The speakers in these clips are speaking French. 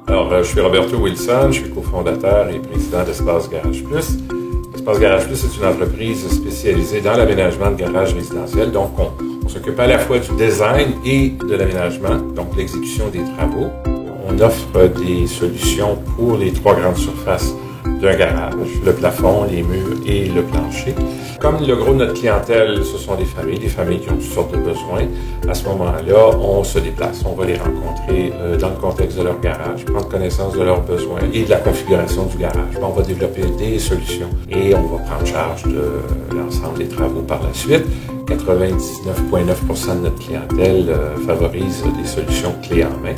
Alors, je suis Roberto Wilson, je suis cofondateur et président d'Espace Garage Plus. Espace Garage Plus est une entreprise spécialisée dans l'aménagement de garages résidentiels. Donc, on s'occupe à la fois du design et de l'aménagement, donc l'exécution des travaux. On offre des solutions pour les 3 grandes surfaces d'un garage, le plafond, les murs et le plancher. Comme le gros de notre clientèle, ce sont des familles qui ont toutes sortes de besoins, à ce moment-là, on se déplace, on va les rencontrer dans le contexte de leur garage, prendre connaissance de leurs besoins et de la configuration du garage. On va développer des solutions et on va prendre charge de l'ensemble des travaux par la suite. 99,9% de notre clientèle favorise des solutions clés en main.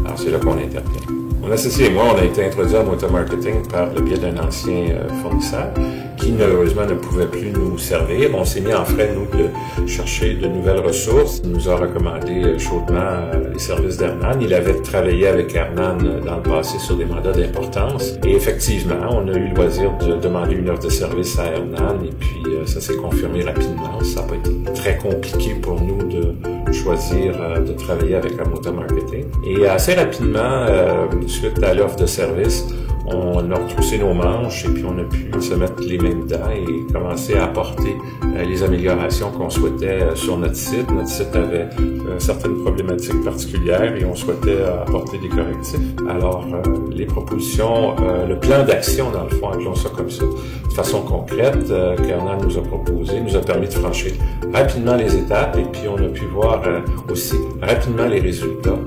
Alors, c'est là qu'on intervient. Mon associé et moi, on a été introduits en automarketing par le biais d'un ancien fournisseur qui, malheureusement, ne pouvait plus nous servir. On s'est mis en frais, nous, de chercher de nouvelles ressources. Il nous a recommandé chaudement les services d'Hernan. Il avait travaillé avec Hernan dans le passé sur des mandats d'importance. Et effectivement, on a eu le loisir de demander une offre de service à Hernan et puis ça s'est confirmé rapidement. Ça n'a pas été très compliqué pour nous de choisir de travailler avec un automarketing. Et assez rapidement, suite à l'offre de service, on a retroussé nos manches et puis on a pu se mettre les mains dedans et commencer à apporter les améliorations qu'on souhaitait sur notre site. Notre site avait certaines problématiques particulières et on souhaitait apporter des correctifs. Alors, les propositions, le plan d'action, dans le fond, appelons ça comme ça, de façon concrète, qu'Hernan nous a proposé, nous a permis de franchir rapidement les étapes et puis on a pu voir aussi rapidement les résultats.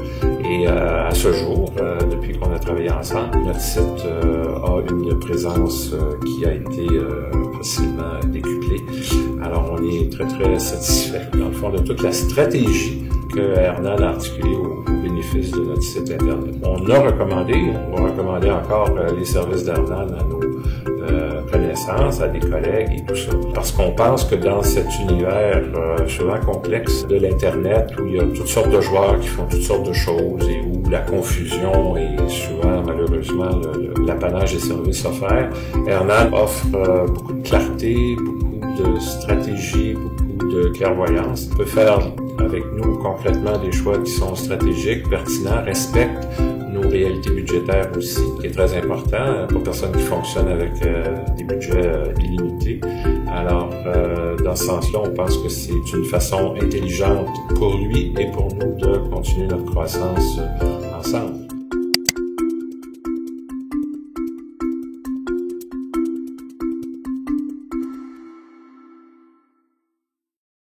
Et à ce jour, depuis qu'on a travaillé ensemble, notre site a une présence qui a été facilement décuplée. Alors, on est très, très satisfait, dans le fond, de toute la stratégie que Hernan a articulée au bénéfice de notre site Internet. On va recommander encore les services d'Hernan à nos connaissances, à des collègues et tout ça. Parce qu'on pense que dans cet univers souvent complexe de l'Internet, où il y a toutes sortes de joueurs qui font toutes sortes de choses et où la confusion est souvent, malheureusement, l'apanage des services offerts, Hernan offre beaucoup de clarté, beaucoup de stratégie, beaucoup de clairvoyance. On peut faire avec nous concrètement des choix qui sont stratégiques, pertinents, respectent nos réalités budgétaires aussi, qui est très important pour personne qui fonctionne avec des budgets illimités. Alors, dans ce sens-là, on pense que c'est une façon intelligente pour lui et pour nous de continuer notre croissance ensemble.